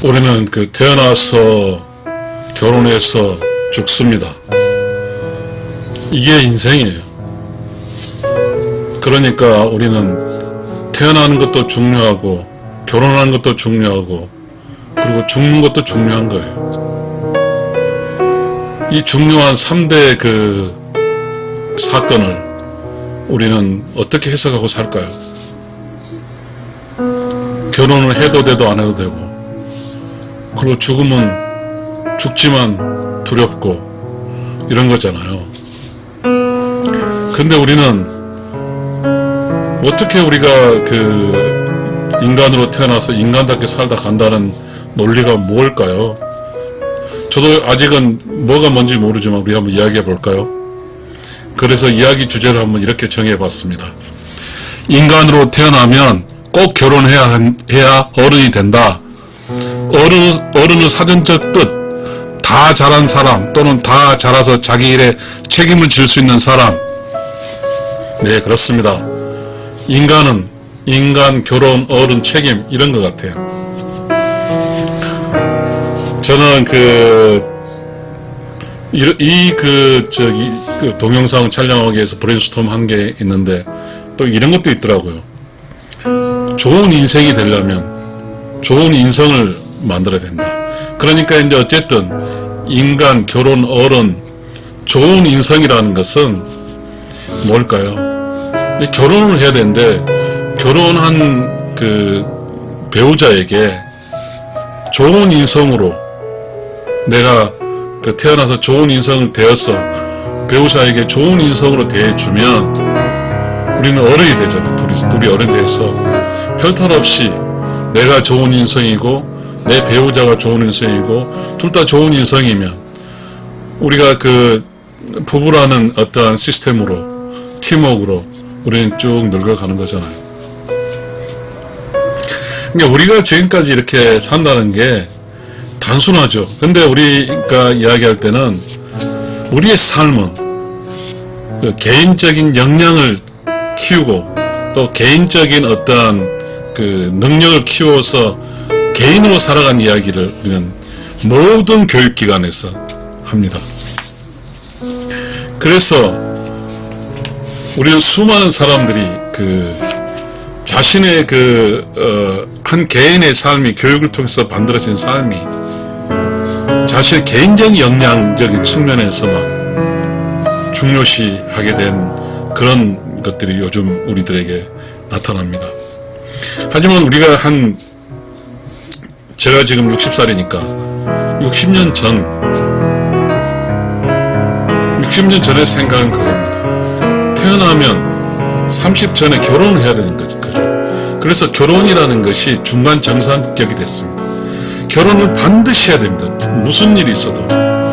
우리는 태어나서 결혼해서 죽습니다. 이게 인생이에요. 그러니까 우리는 태어나는 것도 중요하고 결혼하는 것도 중요하고 그리고 죽는 것도 중요한 거예요. 이 중요한 3대 사건을 우리는 어떻게 해석하고 살까요? 결혼을 해도 돼도 안 해도 되고, 그리고 죽음은 죽지만 두렵고 이런 거잖아요. 근데 우리는 어떻게 우리가 인간으로 태어나서 인간답게 살다 간다는 논리가 뭘까요? 저도 아직은 뭐가 뭔지 모르지만 우리 한번 이야기해 볼까요? 그래서 이야기 주제를 한번 이렇게 정해 봤습니다. 인간으로 태어나면 꼭 결혼해야 어른이 된다. 어른은 사전적 뜻, 다 자란 사람 또는 다 자라서 자기 일에 책임을 질 수 있는 사람. 네, 그렇습니다. 인간은 인간, 결혼, 어른, 책임 이런 것 같아요. 저는 동영상 촬영하기 위해서 브레인스톰 한 게 있는데 또 이런 것도 있더라고요. 좋은 인생이 되려면 좋은 인성을 만들어야 된다. 그러니까 이제 어쨌든 인간, 결혼, 어른, 좋은 인성이라는 것은 뭘까요? 결혼을 해야 되는데 결혼한 배우자에게 좋은 인성으로 내가 태어나서 좋은 인성을 되어서 배우자에게 좋은 인성으로 대해주면 우리는 어른이 되잖아요. 둘이 어른이 돼서 별탈 없이 내가 좋은 인성이고 내 배우자가 좋은 인성이고 둘 다 좋은 인성이면 우리가 부부라는 어떠한 시스템으로 팀워크로 우리는 쭉 늙어가는 거잖아요. 그러니까 우리가 지금까지 이렇게 산다는 게 단순하죠. 근데 우리가 이야기할 때는 우리의 삶은 개인적인 역량을 키우고 또 개인적인 어떠한 능력을 키워서 개인으로 살아간 이야기를 우리는 모든 교육기관에서 합니다. 그래서 우리는 수많은 사람들이 자신의 한 개인의 삶이 교육을 통해서 만들어진 삶이 자신의 개인적인 역량적인 측면에서만 중요시하게 된 그런 것들이 요즘 우리들에게 나타납니다. 하지만 우리가 제가 지금 60살이니까 60년 전의 생각은 그겁니다. 태어나면 30 전에 결혼을 해야 되는 거죠. 그래서 결혼이라는 것이 중간 정상격이 됐습니다. 결혼을 반드시 해야 됩니다. 무슨 일이 있어도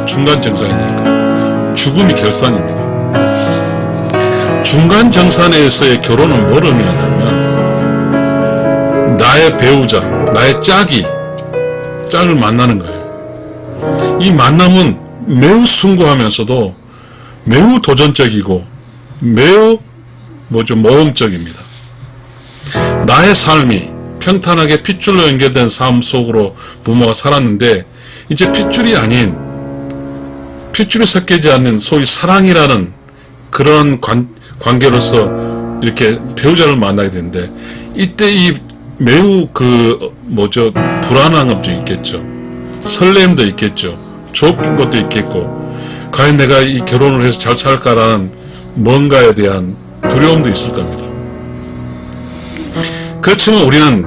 중간 정상이니까. 죽음이 결산입니다. 중간 정산에서의 결혼은 뭘 의미하냐면 나의 배우자, 나의 짝을 만나는 거예요. 이 만남은 매우 숭고하면서도 매우 도전적이고 매우 모험적입니다. 나의 삶이 평탄하게 핏줄로 연결된 삶 속으로 부모가 살았는데 이제 핏줄이 섞이지 않는 소위 사랑이라는 그런 관계로서 이렇게 배우자를 만나게 되는데 이때 이 매우 불안한 감정이 있겠죠. 설렘도 있겠죠. 좋은 것도 있겠고 과연 내가 이 결혼을 해서 잘 살까라는 뭔가에 대한 두려움도 있을 겁니다. 그렇지만 우리는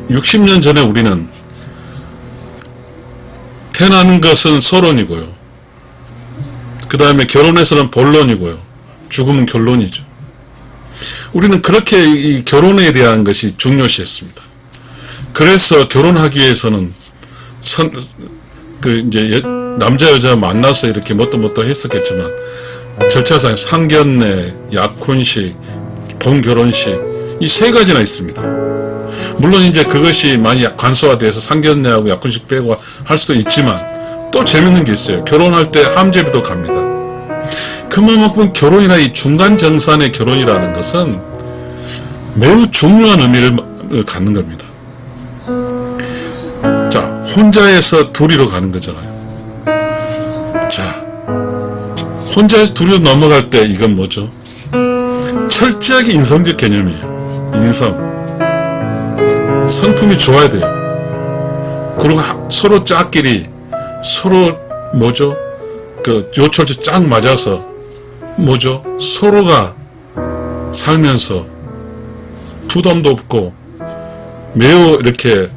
60년 전에 우리는 태어나는 것은 서론이고요. 그 다음에 결혼해서는 본론이고요. 죽음은 결론이죠. 우리는 그렇게 이 결혼에 대한 것이 중요시했습니다. 그래서 결혼하기 위해서는 이제 남자 여자 만나서 이렇게 뭣도 했었겠지만 절차상 상견례, 약혼식, 본결혼식 이 세 가지나 있습니다. 물론 이제 그것이 많이 간소화돼서 상견례하고 약혼식 빼고 할 수도 있지만 또 재밌는 게 있어요. 결혼할 때 함재비도 갑니다. 그만큼 결혼이나 이 중간 정산의 결혼이라는 것은 매우 중요한 의미를 갖는 겁니다. 혼자에서 둘이로 가는 거잖아요. 자, 혼자에서 둘이로 넘어갈 때 이건 뭐죠? 철저하게 인성적 개념이에요. 인성. 성품이 좋아야 돼요. 그리고 서로 짝끼리 서로 뭐죠? 그 요철치 짝 맞아서 뭐죠? 서로가 살면서 부담도 없고 매우 이렇게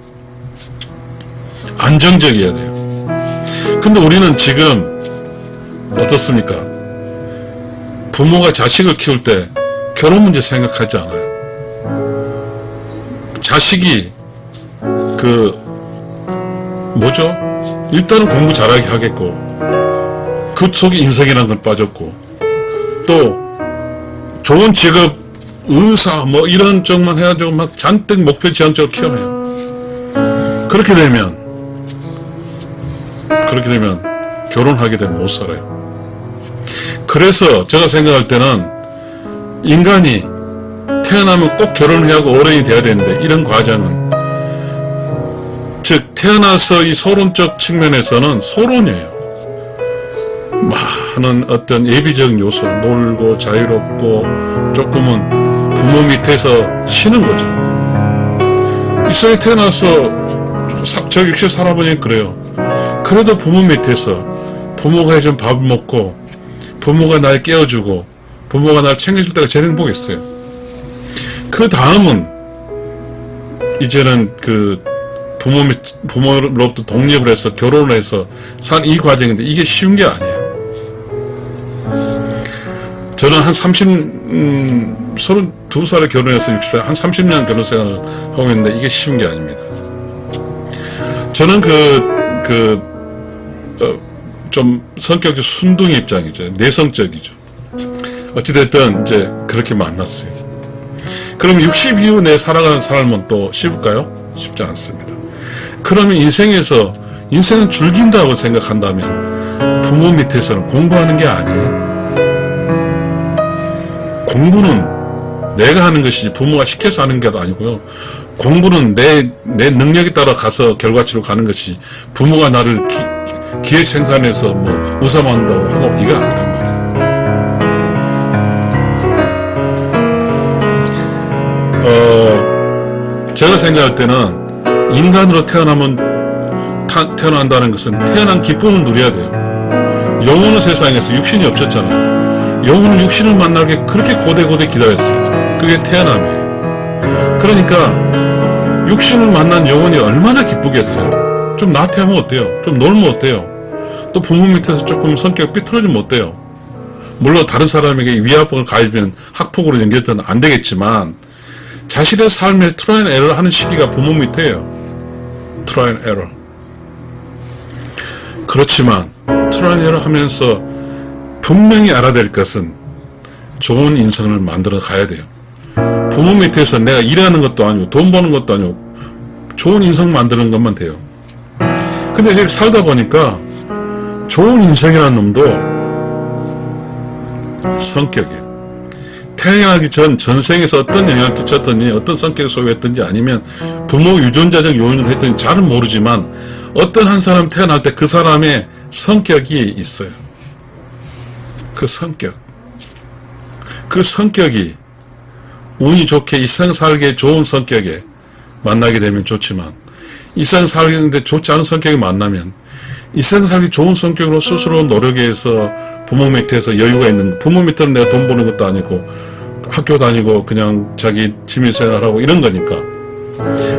안정적이어야 돼요. 근데 우리는 지금 어떻습니까? 부모가 자식을 키울 때 결혼 문제 생각하지 않아요. 자식이 뭐죠? 일단은 공부 잘하게 하겠고 그 속에 인성이라는 건 빠졌고 또 좋은 직업 의사 뭐 이런 쪽만 해가지고 막 잔뜩 목표 지향적으로 키워내요. 그렇게 되면 결혼하게 되면 못 살아요. 그래서 제가 생각할 때는 인간이 태어나면 꼭 결혼해야 하고 어른이 돼야 되는데 이런 과정은 즉 태어나서 이 서론적 측면에서는 서론이에요. 많은 어떤 예비적 요소, 놀고 자유롭고 조금은 부모 밑에서 쉬는 거죠. 이 세상에 태어나서 저 역시 살아보니 그래요. 그래도 부모 밑에서 부모가 해준 밥을 먹고 부모가 날 깨워주고 부모가 날 챙겨줄 때가 제일 행복했어요. 그 다음은 이제는 부모로부터 독립을 해서 결혼을 해서 산 이 과정인데 이게 쉬운 게 아니에요. 저는 한 32살에 결혼해서 60살, 한 30년 결혼 생활을 하고 있는데 이게 쉬운 게 아닙니다. 저는 좀 성격이 순둥이 입장이죠. 내성적이죠. 어찌됐든 이제 그렇게 만났어요. 그럼 60 이후 내 살아가는 삶은 또 쉽을까요? 쉽지 않습니다. 그러면 인생은 즐긴다고 생각한다면 부모 밑에서는 공부하는 게 아니에요. 공부는 내가 하는 것이지 부모가 시켜서 하는 게 아니고요. 공부는 내 능력에 따라 가서 결과치로 가는 것이 부모가 나를 기획 생산해서 뭐 우사만다고 하고 이거 아니란 말이에요. 제가 생각할 때는 인간으로 태어난다는 것은 태어난 기쁨을 누려야 돼요. 영혼의 세상에서 육신이 없었잖아요. 영혼은 육신을 만나게 그렇게 고대고대 기다렸어요. 그게 태어남이에요. 그러니까 육신을 만난 영혼이 얼마나 기쁘겠어요. 좀 나태하면 어때요? 좀 놀면 어때요? 또 부모 밑에서 조금 성격 삐뚤어지면 어때요? 물론 다른 사람에게 위압을 가해주면 학폭으로 연결되면 안 되겠지만 자신의 삶에 트라이 앤 에러 하는 시기가 부모 밑에요. 트라이 앤 에러. 그렇지만 트라이 앤 에러 하면서 분명히 알아야 될 것은 좋은 인생을 만들어 가야 돼요. 부모 밑에서 내가 일하는 것도 아니고 돈 버는 것도 아니고 좋은 인생 만드는 것만 돼요. 근데 이제 살다 보니까 좋은 인생이라는 놈도 성격이에요. 태어나기 전생에서 어떤 영향을 끼쳤더니 어떤 성격을 소유했든지 아니면 부모 유전자적 요인을 했든지 잘은 모르지만 어떤 한 사람 태어날 때 그 사람의 성격이 있어요. 그 성격이 운이 좋게 이생 살기에 좋은 성격에 만나게 되면 좋지만 이생 살기는데 좋지 않은 성격이 만나면 이생 살기 좋은 성격으로 스스로 노력해서 부모 밑에서 여유가 있는 부모 밑에는 내가 돈 버는 것도 아니고 학교 다니고 그냥 자기 취미생활하고 이런 거니까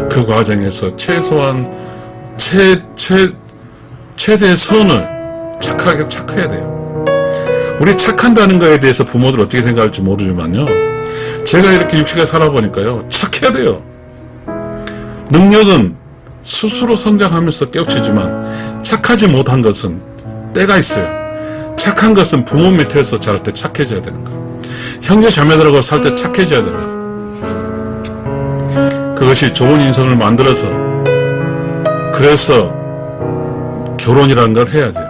그 과정에서 최소한 최대의 선을 착해야 돼요. 우리 착한다는 거에 대해서 부모들 어떻게 생각할지 모르지만요. 제가 이렇게 60에 살아보니까요. 착해야 돼요. 능력은 스스로 성장하면서 깨우치지만 착하지 못한 것은 때가 있어요. 착한 것은 부모 밑에서 자랄 때 착해져야 되는 거예요. 형제 자매들하고 살 때 착해져야 되는 거예요. 그것이 좋은 인생을 만들어서 그래서 결혼이라는 걸 해야 돼요.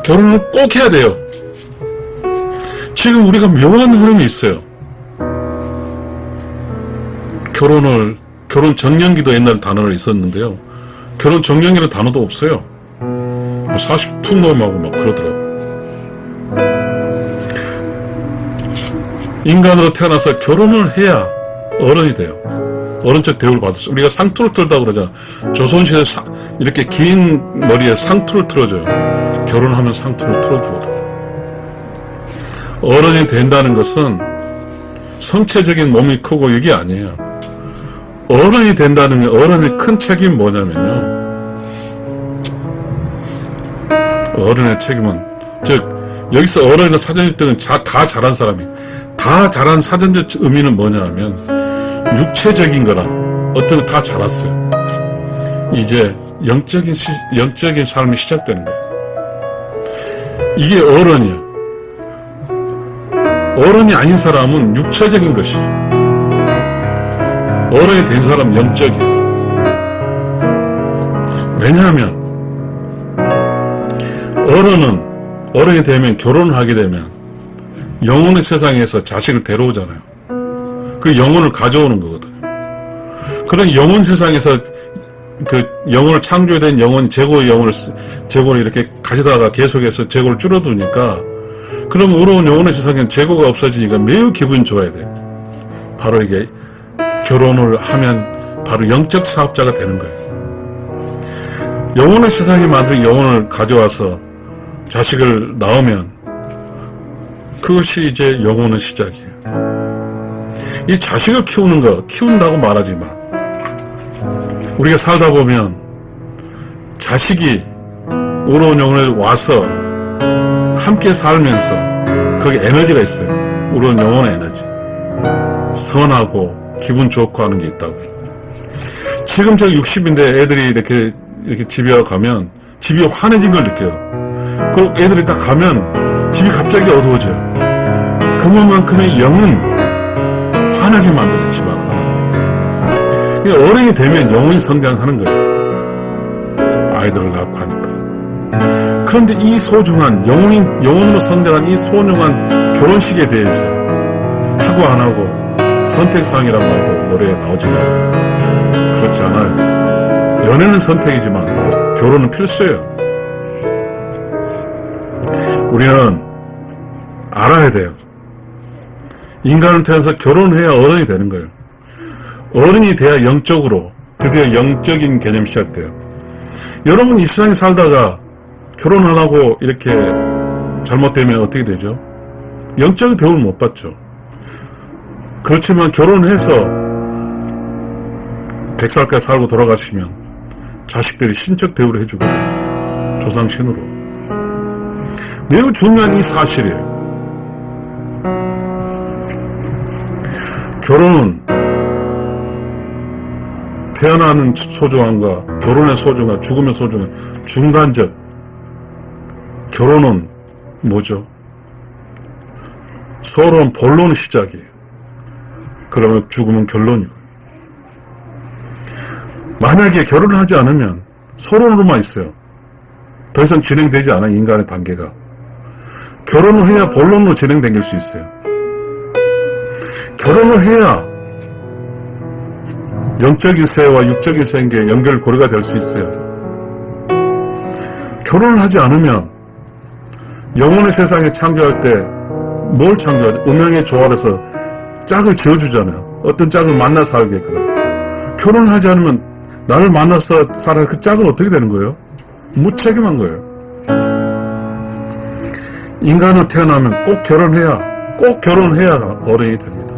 결혼은 꼭 해야 돼요. 지금 우리가 묘한 흐름이 있어요. 결혼 정년기도 옛날 단어가 있었는데요. 결혼 정령이라는 단어도 없어요. 40툭놈하고 막 그러더라고. 인간으로 태어나서 결혼을 해야 어른이 돼요. 어른적 대우를 받았어. 우리가 상투를 틀다고 그러잖아. 조선시대 이렇게 긴 머리에 상투를 틀어줘요. 결혼하면 상투를 틀어주거든. 어른이 된다는 것은 성체적인 몸이 크고 이게 아니에요. 어른이 된다는 게, 어른의 큰 책임이 뭐냐면요, 어른의 책임은, 즉 여기서 어른이나 사전적 뜻은 다 잘한 사람이, 다 잘한 사전적 의미는 뭐냐 하면 육체적인 거라 어떤 거 다 자랐어요. 이제 영적인 삶이 시작되는 거예요. 이게 어른이에요. 어른이 아닌 사람은 육체적인 것이, 어른이 된 사람은 영적이에요. 왜냐하면 어른이 되면, 결혼을 하게 되면 영혼의 세상에서 자식을 데려오잖아요. 그 영혼을 가져오는 거거든요. 그런 영혼 세상에서 그 영혼을 창조된 영혼이 재고를 이렇게 가져다가 계속해서 재고를 줄어두니까, 그럼 의로운 영혼의 세상에는 재고가 없어지니까 매우 기분이 좋아야 돼요. 바로 이게 결혼을 하면 바로 영적 사업자가 되는 거예요. 영혼의 세상에 만든 영혼을 가져와서 자식을 낳으면 그것이 이제 영혼의 시작이에요. 이 자식을 키운다고 말하지 마. 우리가 살다 보면 자식이 의로운 영혼에 와서 함께 살면서 거기 에너지가 있어요. 의로운 영혼의 에너지. 선하고 기분 좋고 하는 게 있다고. 지금 저 60인데 애들이 이렇게 집에 가면 집이 환해진 걸 느껴요. 그리고 애들이 딱 가면 집이 갑자기 어두워져요. 그만큼의 영은 환하게 만드는 집안 하나. 어른이 되면 영혼이 성장하는 거예요. 아이들을 낳고 하니까. 그런데 이 소중한 영혼으로 성장한 이 소중한 결혼식에 대해서 하고 안 하고 선택사항이란 말도 노래에 나오지만 그렇지 않아요. 연애는 선택이지만 결혼은 필수예요. 우리는 알아야 돼요. 인간은 태어나서 결혼을 해야 어른이 되는 거예요. 어른이 돼야 영적으로 드디어 영적인 개념이 시작돼요. 여러분 이 세상에 살다가 결혼 안 하고 이렇게 잘못되면 어떻게 되죠? 영적인 대우를 못 받죠. 그렇지만 결혼해서 100살까지 살고 돌아가시면 자식들이 신적 대우를 해주거든요. 조상신으로. 매우 중요한 이 사실이에요. 결혼은 태어나는 소중함과 결혼의 소중함, 죽음의 소중함, 중간적. 결혼은 뭐죠? 서로는 본론의 시작이에요. 그러면 죽음은 결론이고. 만약에 결혼을 하지 않으면 서론으로만 있어요. 더 이상 진행되지 않아, 인간의 단계가. 결혼을 해야 본론으로 진행될 수 있어요. 결혼을 해야 영적인 세와 육적인 세의 연결고리가 될 수 있어요. 결혼을 하지 않으면 영혼의 세상에 창조할 때 뭘 창조하죠? 음양의 조화에서 짝을 지어주잖아요. 어떤 짝을 만나 살게끔. 결혼을 하지 않으면 나를 만나서 살아야 그 짝은 어떻게 되는 거예요? 무책임한 거예요. 인간은 태어나면 꼭 결혼해야 어른이 됩니다.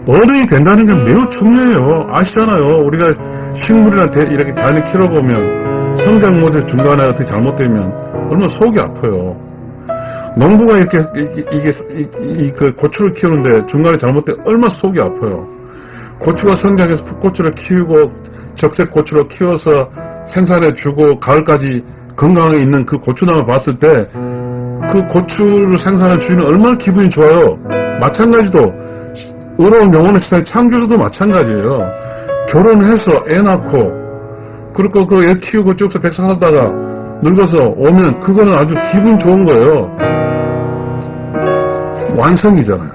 어른이 된다는 게 매우 중요해요. 아시잖아요. 우리가 식물이나 이렇게 자연을 키워보면 성장 모델 중간에 어떻게 잘못되면 얼마나 속이 아파요. 농부가 이렇게 그 고추를 키우는데 중간에 잘못되면 얼마나 속이 아파요. 고추가 성장해서 풋고추를 키우고 적색 고추를 키워서 생산해주고 가을까지 건강하게 있는 그 고추나무를 봤을 때 그 고추를 생산한 주인은 얼마나 기분이 좋아요. 마찬가지로 의로운 영혼의 세상의 창조주도 마찬가지예요. 결혼해서 애 낳고 그리고 그 애 키우고 쭉 100살 살다가 늙어서 오면 그거는 아주 기분 좋은 거예요. 완성이잖아요.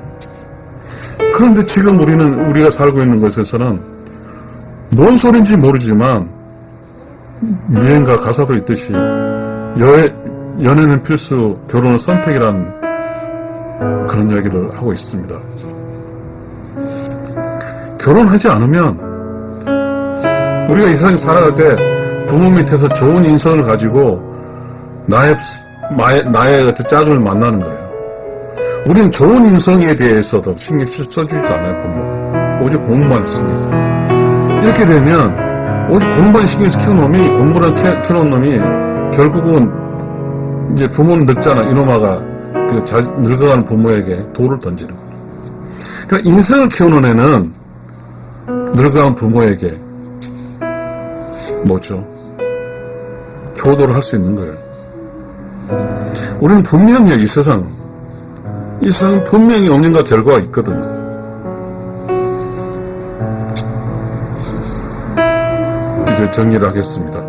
그런데 지금 우리가 살고 있는 곳에서는 뭔 소린지 모르지만 유행가 가사도 있듯이 연애는 필수, 결혼은 선택이란 그런 이야기를 하고 있습니다. 결혼하지 않으면 우리가 이 세상에 살아갈 때 부모 밑에서 좋은 인성을 가지고 나의 짝을 만나는 거예요. 우리는 좋은 인성에 대해서도 신경 써주지도 않아요, 부모가. 오직 공부만 신경 써요. 이렇게 되면 오직 공부만 신경해서 키워놓으면 공부를 키워놓은 놈이 결국은 이제 부모는 늙잖아. 이놈아가 늙어가는 부모에게 돌을 던지는 거예요. 그러니까 인성을 키우는 애는 늙어간 부모에게 뭐죠? 효도를 할 수 있는 거예요. 우리는 분명히 이 세상은 분명히 원인과 결과가 있거든요. 이제 정리를 하겠습니다.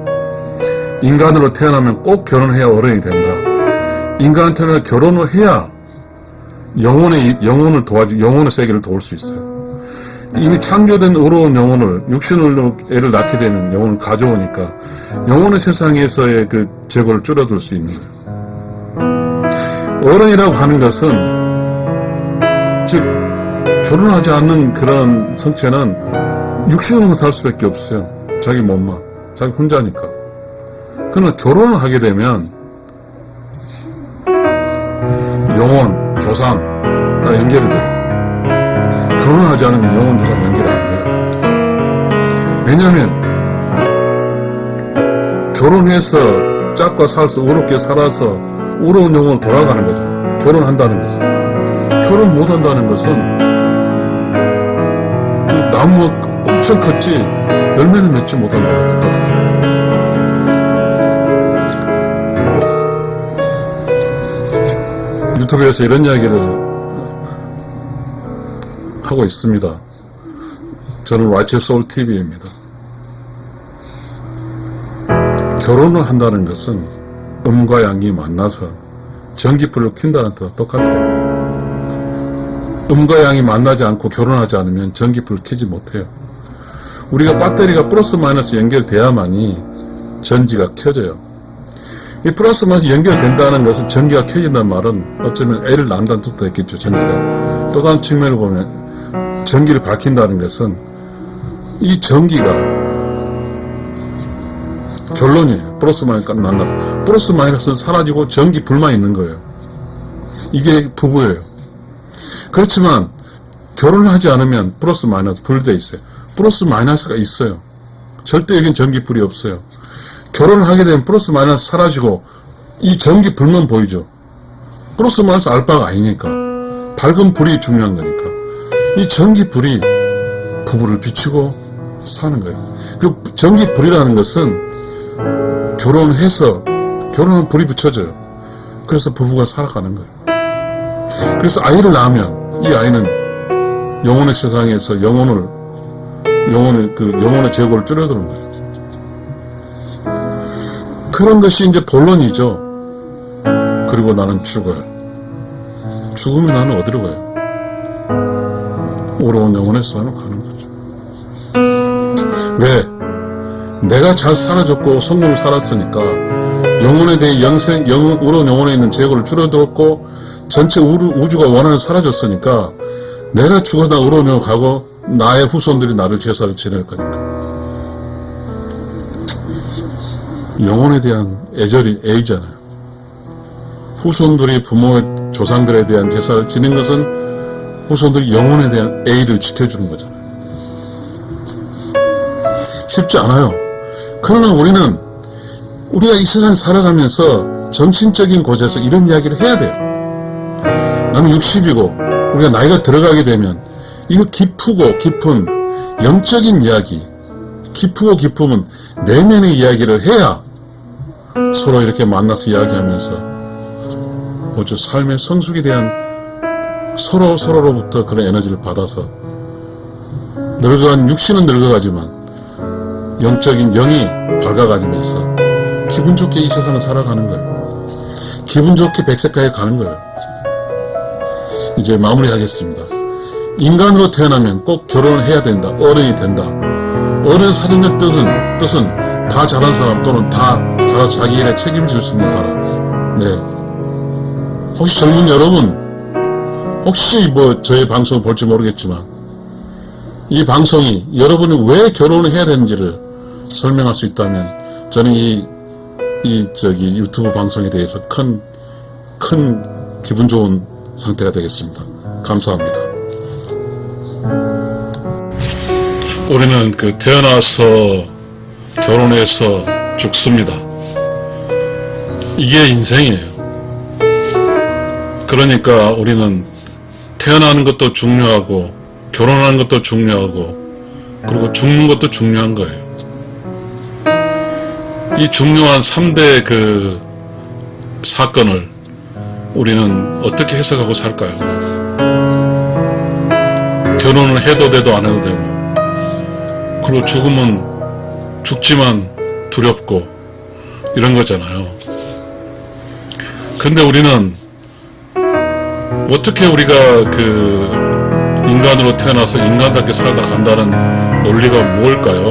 인간으로 태어나면 꼭 결혼해야 어른이 된다. 인간한테는 결혼을 해야 영혼의 세계를 도울 수 있어요. 이미 창조된 의로운 영혼을, 육신으로 애를 낳게 되면 영혼을 가져오니까 영혼의 세상에서의 그 재고를 줄여들 수 있는 거예요. 어른이라고 하는 것은, 즉 결혼하지 않는 그런 성체는 육신으로 살 수밖에 없어요. 자기 몸만, 자기 혼자니까. 그러나 결혼을 하게 되면 영혼, 조상 다 연결이 돼요. 결혼을 하지 않으면 영혼, 조상 연결이 안 돼요. 왜냐하면 결혼해서 짝과 살아서 의롭게 살아서 의로운 영혼으로 돌아가는 거잖아요. 결혼한다는 것은. 결혼 못한다는 것은 그 나무가 엄청 컸지 열매는 맺지 못한 거랑 똑같거든요. 유튜브에서 이런 이야기를 하고 있습니다. 저는 라이처 소울 TV입니다. 결혼을 한다는 것은 음과 양이 만나서 전기불을 킨다는 뜻과 똑같아요. 음과 양이 만나지 않고 결혼하지 않으면 전기불을 켜지 못해요. 우리가 배터리가 플러스 마이너스 연결돼야만이 전지가 켜져요. 이 플러스 마이너스 연결된다는 것은 전기가 켜진다는 말은 어쩌면 애를 낳는다는 뜻도 있겠죠. 전기가. 또 다른 측면을 보면 전기를 밝힌다는 것은 이 전기가 결론이에요. 플러스 마이너스가 만나서 플러스 마이너스는 사라지고 전기 불만 있는 거예요. 이게 부부예요. 그렇지만 결혼을 하지 않으면 플러스 마이너스 분리되어 있어요. 플러스 마이너스가 있어요. 절대 여긴 전기불이 없어요. 결혼을 하게 되면 플러스 마이너스 사라지고 이 전기불만 보이죠. 플러스 마이너스 알파가 아니니까. 밝은 불이 중요한 거니까. 이 전기불이 부부를 비추고 사는 거예요. 그 전기불이라는 것은 결혼하면 불이 붙여져요. 그래서 부부가 살아가는 거예요. 그래서 아이를 낳으면 이 아이는 영혼의 세상에서 영혼의 재고를 줄여드는 거예요. 그런 것이 이제 본론이죠. 그리고 나는 죽어요. 죽으면 나는 어디로 가요? 오로운 영혼의 세상으로 가는 거죠. 왜? 내가 잘 살아줬고 성공을 살았으니까 영혼에 대해 오로운 영혼에 있는 재고를 줄여들었고 전체 우주가 원하는 사라졌으니까 내가 죽어서 나 오로운 영혼 가고 나의 후손들이 나를 제사를 지낼 거니까. 영혼에 대한 애잖아요. 후손들이 부모의 조상들에 대한 제사를 지낸 것은 후손들이 영혼에 대한 애를 지켜주는 거잖아요. 쉽지 않아요. 그러나 우리가 이 세상에 살아가면서 정신적인 곳에서 이런 이야기를 해야 돼요. 나는 60이고 우리가 나이가 들어가게 되면 이거 깊고 깊은 영적인 이야기, 깊고 깊으면 내면의 이야기를 해야 서로 이렇게 만나서 이야기하면서 삶의 성숙에 대한 서로로부터 그런 에너지를 받아서 늙어간 육신은 늙어가지만 영적인 영이 밝아가면서 기분 좋게 이 세상을 살아가는 거예요. 기분 좋게 백색가에 가는 거예요. 이제 마무리하겠습니다. 인간으로 태어나면 꼭 결혼을 해야 된다. 어른이 된다. 어른 사전적 뜻은 다 잘한 사람 또는 다 잘해서 자기 일에 책임을 질 수 있는 사람. 네. 혹시 젊은 여러분, 혹시 뭐 저의 방송을 볼지 모르겠지만 이 방송이 여러분이 왜 결혼을 해야 되는지를 설명할 수 있다면 저는 이 유튜브 방송에 대해서 큰 기분 좋은 상태가 되겠습니다. 감사합니다. 우리는 태어나서 결혼해서 죽습니다. 이게 인생이에요. 그러니까 우리는 태어나는 것도 중요하고 결혼하는 것도 중요하고 그리고 죽는 것도 중요한 거예요. 이 중요한 3대 사건을 우리는 어떻게 해석하고 살까요? 결혼을 해도 돼도 안 해도 되고, 그리고 죽음은 죽지만 두렵고 이런 거잖아요. 근데 우리는 어떻게 우리가 인간으로 태어나서 인간답게 살다 간다는 논리가 뭘까요?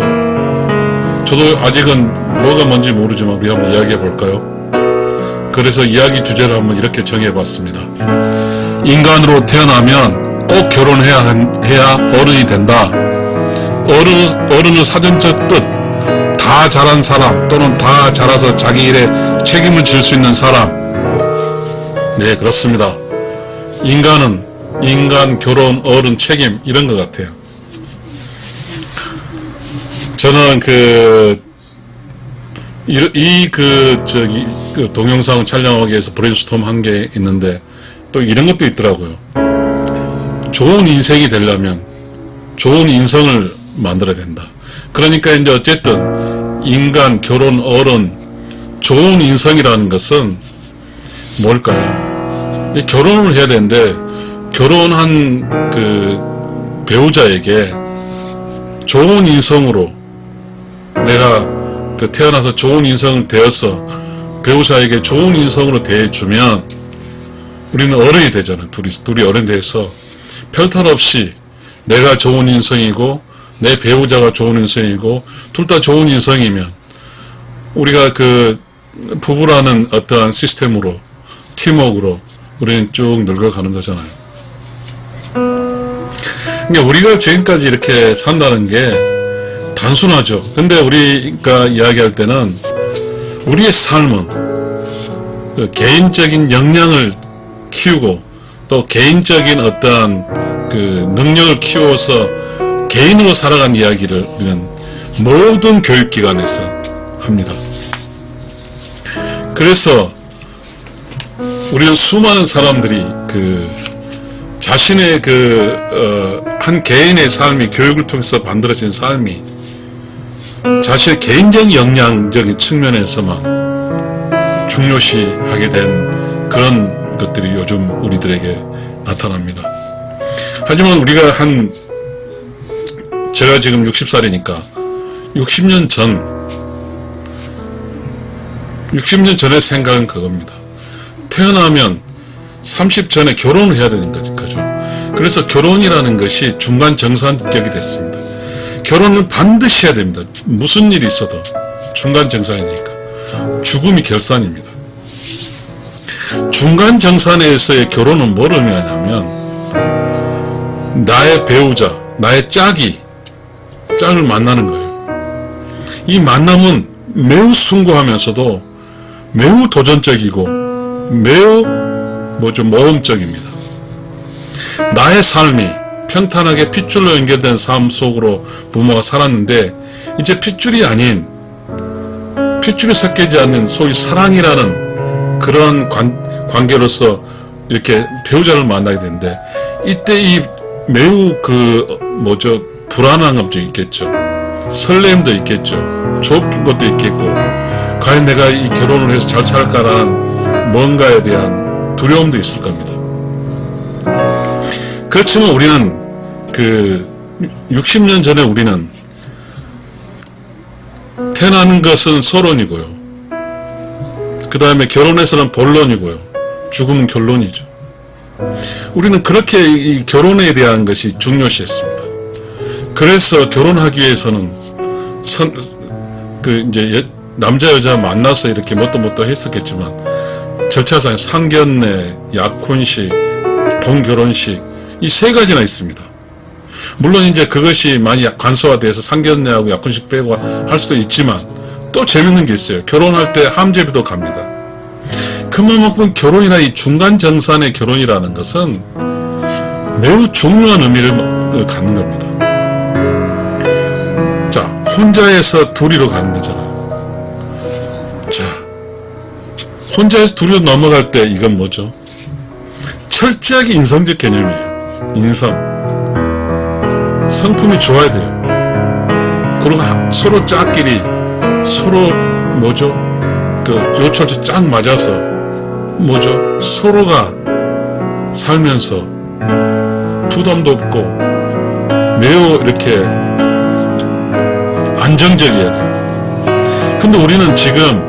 저도 아직은 뭐가 뭔지 모르지만 우리 한번 이야기해 볼까요? 그래서 이야기 주제를 한번 이렇게 정해 봤습니다. 인간으로 태어나면 꼭 결혼해야 어른이 된다. 어른은 사전적 뜻, 다 잘한 사람 또는 다 잘해서 자기 일에 책임을 질 수 있는 사람. 네, 그렇습니다. 인간은 인간, 결혼, 어른, 책임 이런 것 같아요. 저는 동영상을 촬영하기 위해서 브레인스톰 한 게 있는데 또 이런 것도 있더라고요. 좋은 인생이 되려면 좋은 인성을 만들어야 된다. 그러니까 이제 어쨌든 인간, 결혼, 어른, 좋은 인성이라는 것은 뭘까요? 결혼을 해야 되는데 결혼한 배우자에게 좋은 인성으로 내가 태어나서 좋은 인성을 되어서 배우자에게 좋은 인성으로 대해주면 우리는 어른이 되잖아요. 둘이 어른이 돼서 별탈 없이 내가 좋은 인성이고 내 배우자가 좋은 인성이고 둘 다 좋은 인성이면 우리가 부부라는 어떠한 시스템으로 팀워크로 우리는 쭉 늙어가는 거잖아요. 그러니까 우리가 지금까지 이렇게 산다는 게 단순하죠. 근데 우리가 이야기할 때는 우리의 삶은 개인적인 역량을 키우고 또 개인적인 어떠한 능력을 키워서 개인으로 살아간 이야기를 우리는 모든 교육기관에서 합니다. 그래서 우리는 수많은 사람들이 자신의 한 개인의 삶이 교육을 통해서 만들어진 삶이 자신의 개인적인 역량적인 측면에서만 중요시하게 된 그런 것들이 요즘 우리들에게 나타납니다. 하지만 우리가 제가 지금 60살이니까 60년 전의 생각은 그겁니다. 태어나면 30 전에 결혼을 해야 되는 거죠. 그래서 결혼이라는 것이 중간 정산격이 됐습니다. 결혼은 반드시 해야 됩니다. 무슨 일이 있어도 중간 정산이니까. 죽음이 결산입니다. 중간 정산에서의 결혼은 뭘 의미하냐면 나의 배우자, 나의 짝을 만나는 거예요. 이 만남은 매우 숭고하면서도 매우 도전적이고 매우 모험적입니다. 나의 삶이 평탄하게 핏줄로 연결된 삶 속으로 부모가 살았는데 이제 핏줄이 아닌 핏줄이 섞이지 않는 소위 사랑이라는 그런 관계로서 이렇게 배우자를 만나게 되는데 이때 이 매우 불안한 감정이 있겠죠. 설렘도 있겠죠. 좋은 것도 있겠고 과연 내가 이 결혼을 해서 잘 살까라는 뭔가에 대한 두려움도 있을 겁니다. 그렇지만 우리는 60년 전에 우리는 태어나는 것은 서론이고요. 그 다음에 결혼해서는 본론이고요. 죽음은 결론이죠. 우리는 그렇게 이 결혼에 대한 것이 중요시했습니다. 그래서 결혼하기 위해서는 이제 남자 여자 만나서 이렇게 뭣도 했었겠지만 절차상 상견례, 약혼식, 동결혼식 이 세 가지나 있습니다. 물론 이제 그것이 많이 간소화돼서 상견례하고 약혼식 빼고 할 수도 있지만 또 재밌는 게 있어요. 결혼할 때 함재비도 갑니다. 그만큼 결혼이나 이 중간 정산의 결혼이라는 것은 매우 중요한 의미를 갖는 겁니다. 자, 혼자에서 둘이로 가는 거잖아. 자, 혼자에서 둘이로 넘어갈 때 이건 뭐죠? 철저하게 인성적 개념이에요. 인성. 성품이 좋아야 돼요. 그리고 서로 짝끼리 서로 뭐죠? 요철치 쫙 맞아서 뭐죠? 서로가 살면서 부담도 없고 매우 이렇게 안정적이어야 돼요. 근데 우리는 지금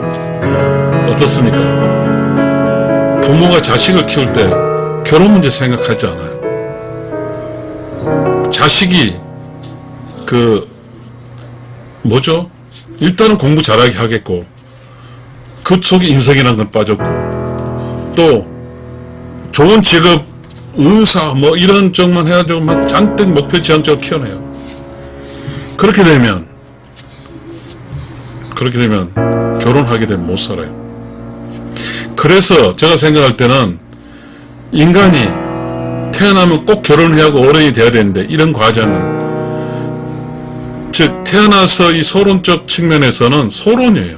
어떻습니까? 부모가 자식을 키울 때 결혼 문제 생각하지 않아요. 자식이 뭐죠? 일단은 공부 잘하게 하겠고 그 속에 인성이라는 건 빠졌고 또 좋은 직업 의사 뭐 이런 쪽만 해가지고 막 잔뜩 목표 지향적으로 키워내요. 그렇게 되면 결혼하게 되면 못 살아요. 그래서 제가 생각할 때는 인간이 태어나면 꼭 결혼해야 하고 어른이 돼야 되는데 이런 과정은 즉 태어나서 이 서론적 측면에서는 서론이에요.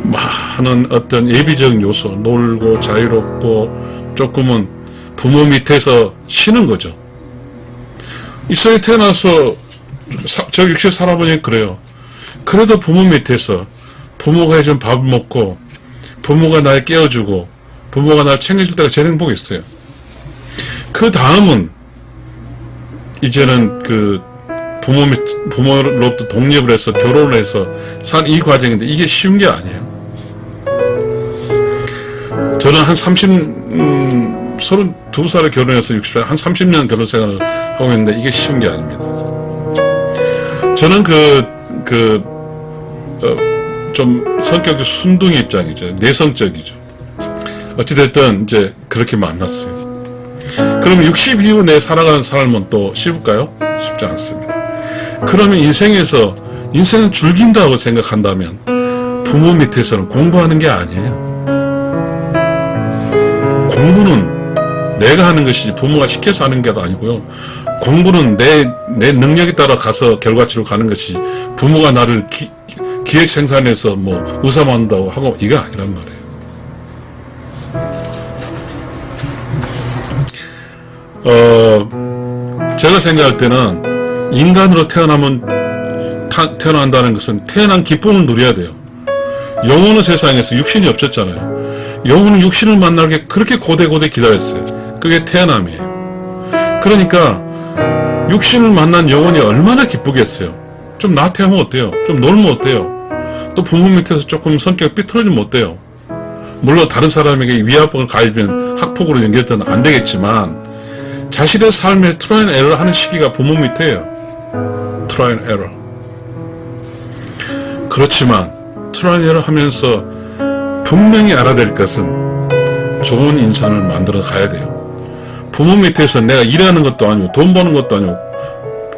많은 어떤 예비적 요소 놀고 자유롭고 조금은 부모 밑에서 쉬는 거죠. 이 세상에 태어나서 저 육체 살아보니 그래요. 그래도 부모 밑에서 부모가 해준 밥을 먹고 부모가 날 깨워주고 부모가 날 챙겨줄 때가 제일 행복했어요. 그 다음은 이제는 부모로부터 독립을 해서 결혼을 해서 산 이 과정인데 이게 쉬운 게 아니에요. 저는 한 32살에 결혼해서 60살, 한 30년 결혼 생활을 하고 있는데 이게 쉬운 게 아닙니다. 저는 좀 성격이 순둥이 입장이죠. 내성적이죠. 어찌됐든 이제 그렇게 만났어요. 그럼 60 이후 내 살아가는 삶은 또 쉬울까요? 쉽지 않습니다. 그러면 인생은 즐긴다고 생각한다면 부모 밑에서는 공부하는 게 아니에요. 공부는 내가 하는 것이지 부모가 시켜서 하는 게 아니고요. 공부는 내 능력에 따라 가서 결과치로 가는 것이 부모가 나를 기획 생산해서 뭐 의사 만든다고 하고 이게 아니란 말이에요. 제가 생각할 때는 인간으로 태어난다는 것은 태어난 기쁨을 누려야 돼요. 영혼의 세상에서 육신이 없었잖아요. 영혼은 육신을 만나게 그렇게 고대고대 기다렸어요. 그게 태어남이에요. 그러니까 육신을 만난 영혼이 얼마나 기쁘겠어요. 좀 나태하면 어때요? 좀 놀면 어때요? 또 부모 밑에서 조금 성격 삐뚤어지면 어때요? 물론 다른 사람에게 위압을 가해주면 학폭으로 연결되면 안 되겠지만 자신의 삶에 트라이 앤 에러 하는 시기가 부모 밑에요. 트라이 앤 에러. 그렇지만 트라이 앤 에러 하면서 분명히 알아야 될 것은 좋은 인생을 만들어 가야 돼요. 부모 밑에서 내가 일하는 것도 아니고 돈 버는 것도 아니고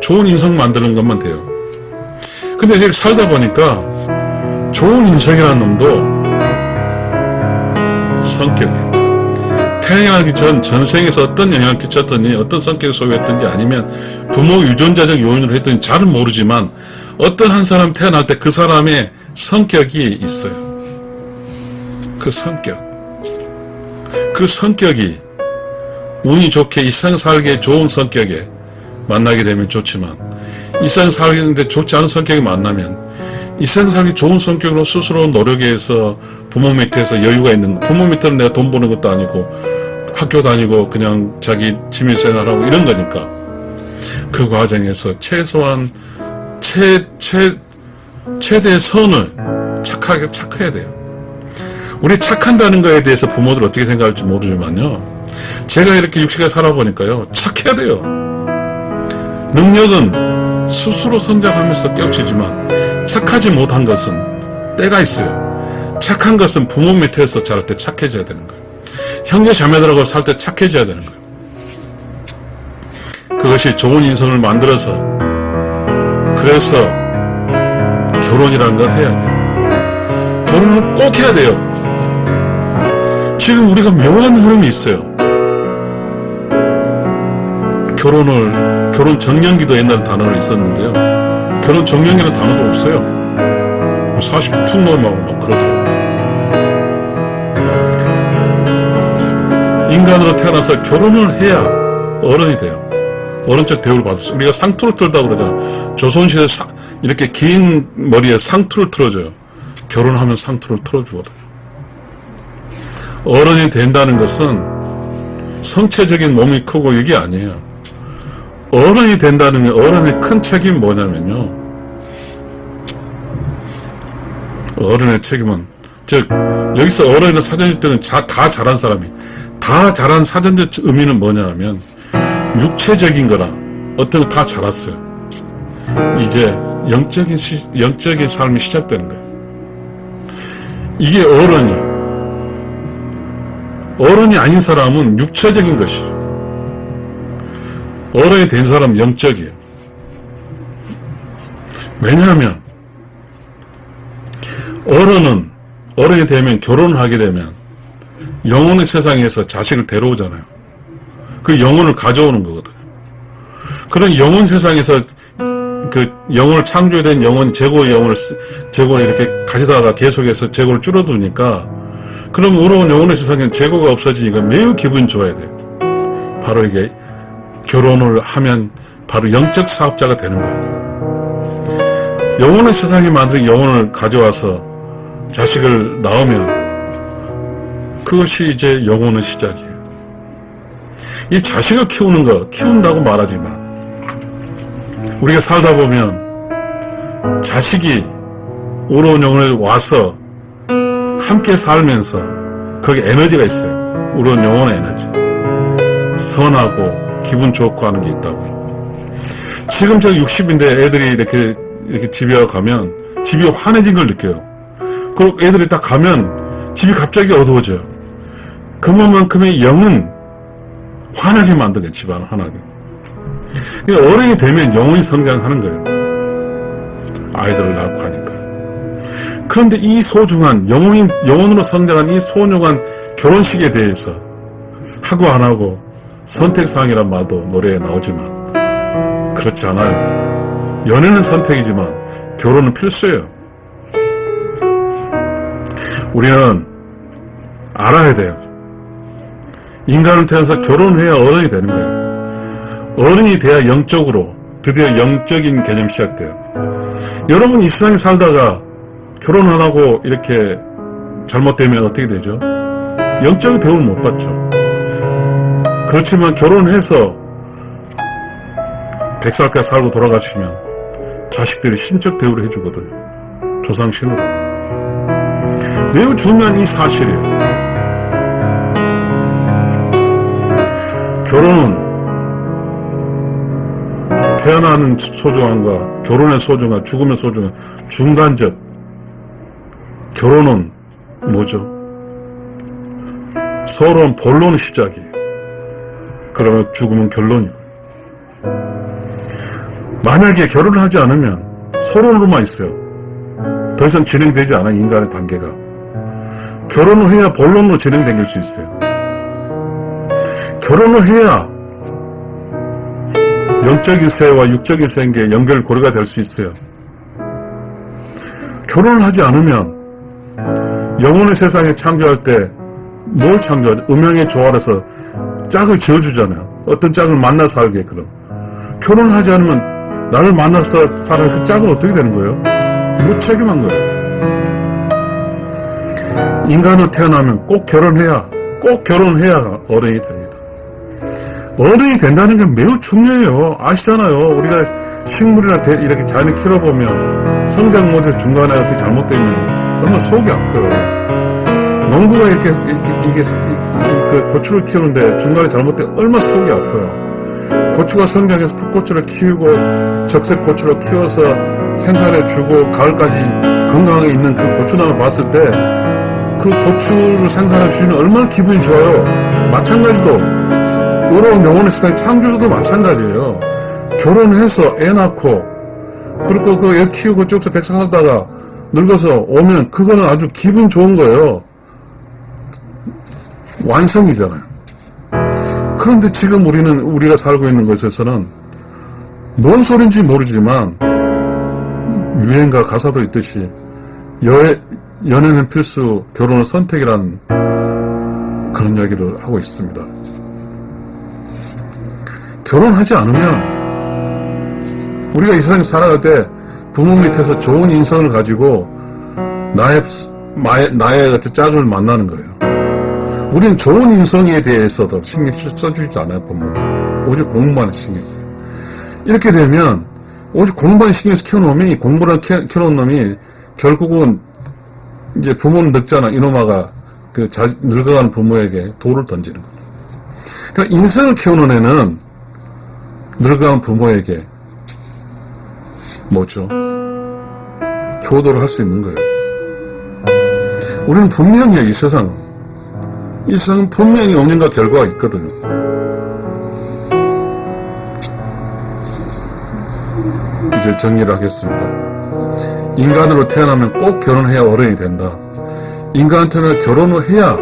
좋은 인생 만드는 것만 돼요. 근데 이제 살다 보니까 좋은 인생이라는 놈도 성격이에요. 태어나기 전생에서 어떤 영향을 끼쳤더니 어떤 성격을 소유했든지 아니면 부모 유전자적 요인으로 했든지 잘은 모르지만 어떤 한 사람 태어날 때 그 사람의 성격이 있어요. 그 성격이 운이 좋게 이상 살기에 좋은 성격에 만나게 되면 좋지만 이상 살기는데 좋지 않은 성격이 만나면 이상 살기 좋은 성격으로 스스로 노력해서 부모 밑에서 여유가 있는 부모 밑에는 내가 돈 버는 것도 아니고 학교 다니고 그냥 자기 취미생활하고 이런 거니까 그 과정에서 최소한 최대의 선을 착해야 돼요. 우리 착한다는 거에 대해서 부모들 어떻게 생각할지 모르지만요. 제가 이렇게 60에 살아보니까요. 착해야 돼요. 능력은 스스로 성장하면서 깨우치지만 착하지 못한 것은 때가 있어요. 착한 것은 부모 밑에서 자랄 때 착해져야 되는 거예요. 형제 자매들하고 살 때 착해져야 되는 거예요. 그것이 좋은 인성을 만들어서, 그래서 결혼이라는 걸 해야 돼요. 결혼은 꼭 해야 돼요. 지금 우리가 묘한 흐름이 있어요. 결혼 정년기도 옛날에 단어가 있었는데요. 결혼 정년기라는 단어도 없어요. 40 툭 넘어가고 막 그러더라고요. 인간으로 태어나서 결혼을 해야 어른이 돼요. 어른적 대우를 받았어요. 우리가 상투를 틀다고 그러잖아요. 조선시대 이렇게 긴 머리에 상투를 틀어줘요. 결혼하면 상투를 틀어주거든요. 어른이 된다는 것은 성체적인 몸이 크고 이게 아니에요. 어른이 된다는 게, 어른의 큰 책임이 뭐냐면요. 어른의 책임은, 즉, 여기서 어른의 사전적 뜻은 다 잘한 사람이, 다 잘한 사전적 의미는 뭐냐 하면, 육체적인 거나 어떤 거 다 자랐어요. 이제 영적인 삶이 시작되는 거예요. 이게 어른이 아닌 사람은 육체적인 것이에요. 어른이 된 사람은 영적이에요. 왜냐하면 어른이 되면, 결혼을 하게 되면 영혼의 세상에서 자식을 데려오잖아요. 그 영혼을 가져오는 거거든요. 그런 영혼 세상에서 그 영혼을 창조된 재고의 재고를 이렇게 가져다가 계속해서 재고를 줄어두니까, 그럼 의로운 영혼의 세상에는 재고가 없어지니까 매우 기분이 좋아야 돼요. 바로 이게 결혼을 하면 바로 영적 사업자가 되는 거예요. 영혼의 세상에 만든 영혼을 가져와서 자식을 낳으면 그것이 이제 영혼의 시작이에요. 이 자식을 키운다고 말하지만, 우리가 살다 보면 자식이 의로운 영혼에 와서 함께 살면서 거기 에너지가 있어요. 의로운 영혼의 에너지. 선하고 기분 좋고 하는 게 있다고. 지금 저 60인데 애들이 이렇게 집에 가면 집이 환해진 걸 느껴요. 그리고 애들이 딱 가면 집이 갑자기 어두워져요. 그만큼의 영은 환하게 만드네, 집안 환하게. 그러니까 어른이 되면 영혼이 성장하는 거예요. 아이들을 낳고 하니까. 그런데 이 소중한 영혼으로 성장한 이 소중한 결혼식에 대해서 하고 안 하고 선택사항이란 말도 노래에 나오지만 그렇지 않아요. 연애는 선택이지만 결혼은 필수예요. 우리는 알아야 돼요. 인간은 태어나서 결혼해야 어른이 되는 거예요. 어른이 돼야 영적으로 드디어 영적인 개념이 시작돼요. 여러분 이 세상에 살다가 결혼 안 하고 이렇게 잘못되면 어떻게 되죠? 영적인 대우를 못 받죠. 그렇지만 결혼해서 100살까지 살고 돌아가시면 자식들이 신적 대우를 해주거든요. 조상신으로. 매우 중요한 이 사실이에요. 결혼은 태어나는 소중함과 결혼의 소중함, 죽음의 소중함, 중간적. 결혼은 뭐죠? 서로는 본론의 시작이에요. 그러면 죽음은 결론이고. 만약에 결혼을 하지 않으면 서론으로만 있어요. 더 이상 진행되지 않아, 인간의 단계가. 결혼을 해야 본론으로 진행될 수 있어요. 결혼을 해야 영적인 세와 육적인 세의 연결 고리가 될 수 있어요. 결혼을 하지 않으면 영혼의 세상에 창조할 때 뭘 창조하죠? 음양의 조화에서 짝을 지어주잖아요. 어떤 짝을 만나 살게. 그럼 결혼을 하지 않으면 나를 만나서 살아야 그 짝은 어떻게 되는 거예요? 무책임한 거예요. 인간은 태어나면 꼭 결혼해야 어른이 됩니다. 어른이 된다는 게 매우 중요해요. 아시잖아요. 우리가 식물이나 이렇게 자연을 키워보면 성장 모델 중간에 어떻게 잘못되면 얼마나 속이 아파요. 농부가 이렇게 그 고추를 키우는데 중간에 잘못되면 얼마나 속이 아파요. 고추가 성장해서 풋고추를 키우고 적색 고추를 키워서 생산해 주고 가을까지 건강하게 있는 그 고추나무 봤을 때 그 고추를 생산해 주면 얼마나 기분이 좋아요. 마찬가지로 의로운 영혼의 세상 창조주도 마찬가지예요. 결혼해서 애 낳고 그리고 그 애 키우고 쭉쭉 백성 살다가 늙어서 오면 그거는 아주 기분 좋은 거예요. 완성이잖아요. 그런데 지금 우리가 살고 있는 것에서는 뭔 소린지 모르지만 유행가 가사도 있듯이 연애는 필수, 결혼은 선택이라는 그런 이야기를 하고 있습니다. 결혼하지 않으면 우리가 이 세상에 살아갈 때 부모 밑에서 좋은 인성을 가지고 나의 짝을 만나는 거예요. 우리는 좋은 인성에 대해서도 신경 써주지 않아요, 부모는. 오직 공부만 신경 써요. 이렇게 되면 오직 공부만 신경해서 키워놓으면 이 공부를 키워놓은 놈이 결국은 이제 부모는 늙잖아. 이놈아가 늙어가는 부모에게 돌을 던지는 거예요. 그러니까 인성을 키워놓은 애는 늙어간 부모에게 뭐죠? 효도를 할 수 있는 거예요. 우리는 분명해요. 이 세상은 분명히 원인과 결과가 있거든요. 이제 정리를 하겠습니다. 인간으로 태어나면 꼭 결혼해야 어른이 된다. 인간한테는 결혼을 해야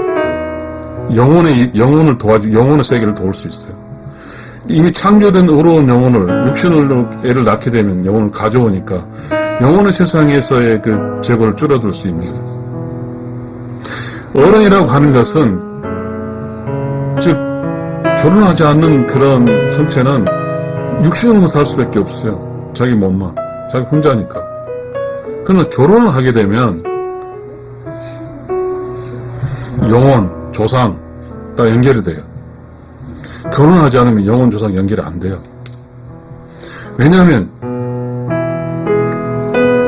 영혼을 도와주, 영혼의 세계를 도울 수 있어요. 이미 창조된 의로운 영혼을, 육신으로 애를 낳게 되면 영혼을 가져오니까 영혼의 세상에서의 그 재고를 줄어들 수 있는 거예요. 어른이라고 하는 것은, 즉, 결혼하지 않는 그런 성체는 육신으로만 살 수밖에 없어요. 자기 몸만. 자기 혼자니까. 그러나 결혼을 하게 되면 영혼, 조상 다 연결이 돼요. 결혼하지 않으면 영혼, 조상 연결이 안 돼요. 왜냐하면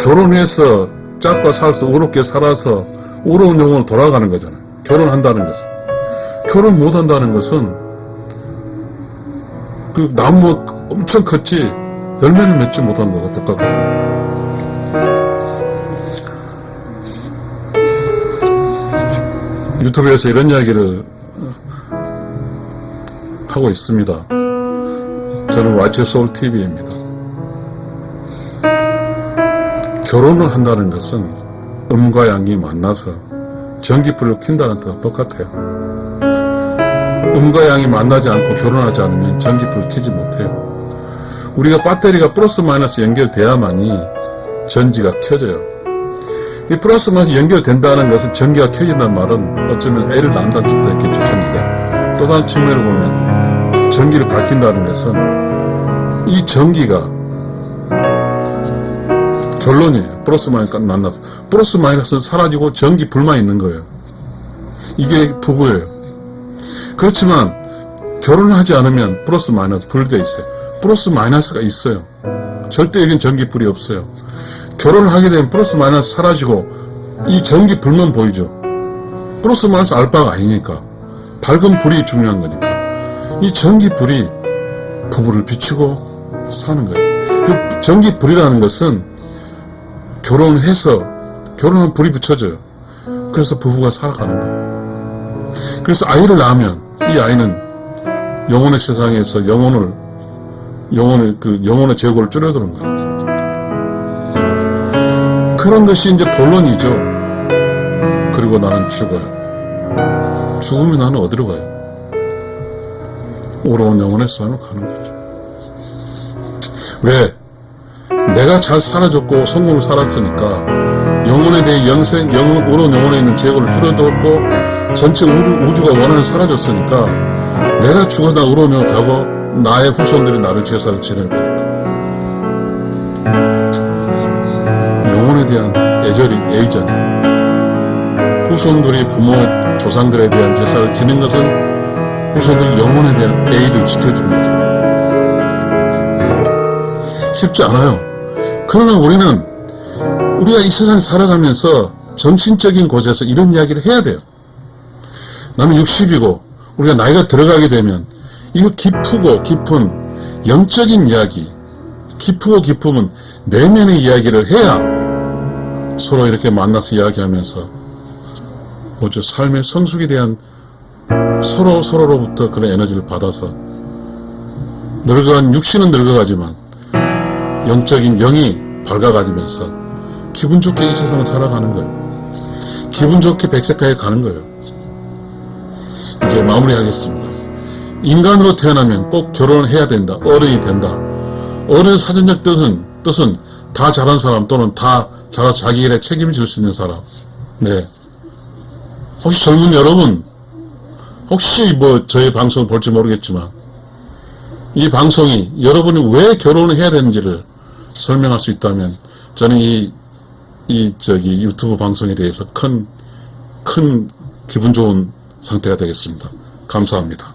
결혼해서 짝과 살아서 의롭게 살아서 의로운 영혼으로 돌아가는 거잖아요. 결혼한다는 것은. 결혼 못한다는 것은 그 나무 엄청 컸지 열매를 맺지 못하는 거가 똑같거든요. 유튜브에서 이런 이야기를 하고 있습니다. 저는 와치 소울 TV입니다. 결혼을 한다는 것은 음과 양이 만나서 전기불을 킨다는 뜻과 똑같아요. 음과 양이 만나지 않고 결혼하지 않으면 전기불을 켜지 못해요. 우리가 배터리가 플러스 마이너스 연결돼야만이 전지가 켜져요. 이 플러스 마이너스 연결된다는 것은 전기가 켜진다는 말은 어쩌면 애를 낳는다는 뜻도 있겠죠, 전기가. 또 다른 측면을 보면 전기를 밝힌다는 것은 이 전기가 결론이에요. 플러스 마이너스 만나서. 플러스 마이너스는 사라지고 전기 불만 있는 거예요. 이게 부부예요. 그렇지만 결혼을 하지 않으면 플러스 마이너스 분리되어 있어요. 플러스 마이너스가 있어요. 절대 여긴 전기불이 없어요. 결혼을 하게 되면 플러스 마이너스 사라지고 이 전기불만 보이죠. 플러스 마이너스 알파가 아니니까. 밝은 불이 중요한 거니까. 이 전기불이 부부를 비추고 사는 거예요. 그 전기불이라는 것은 결혼하면 불이 붙여져요. 그래서 부부가 살아가는 거예요. 그래서 아이를 낳으면 이 아이는 영혼의 세상에서 영혼의 재고를 줄여드는 거예요. 그런 것이 이제 본론이죠. 그리고 나는 죽어요. 죽으면 나는 어디로 가요? 오로운 영혼의 세상으로 가는 거죠. 왜? 내가 잘 살아줬고 성공을 살았으니까 영혼에 대해 오로운 영혼에 있는 재고를 줄여뒀고 전체 우주가 원하는 사라졌으니까 내가 죽어서 나 오로운 영혼을 가고 나의 후손들이 나를 제사를 지낼 거니까. 영혼에 대한 애전, 후손들이 부모, 조상들에 대한 제사를 지는 것은 후손들이 영혼에 대한 애를 지켜주는 거죠. 쉽지 않아요. 그러나 우리가 이 세상에 살아가면서 정신적인 곳에서 이런 이야기를 해야 돼요. 나는 60이고 우리가 나이가 들어가게 되면 이거 깊고 깊은 영적인 이야기, 깊고 깊으면 내면의 이야기를 해야 서로 이렇게 만나서 이야기하면서 뭐죠? 삶의 성숙에 대한 서로로부터 그런 에너지를 받아서 늙어간 육신은 늙어가지만 영적인 영이 밝아가지면서 기분 좋게 이 세상을 살아가는 거예요. 기분 좋게 백색하게 가는 거예요. 이제 마무리하겠습니다. 인간으로 태어나면 꼭 결혼을 해야 된다. 어른이 된다. 어른의 사전적 뜻은 다 잘한 사람 또는 다 잘해서 자기 일에 책임을 질 수 있는 사람. 네. 혹시 젊은 여러분, 혹시 뭐 저의 방송을 볼지 모르겠지만 이 방송이 여러분이 왜 결혼을 해야 되는지를 설명할 수 있다면 저는 이 유튜브 방송에 대해서 큰 기분 좋은 상태가 되겠습니다. 감사합니다.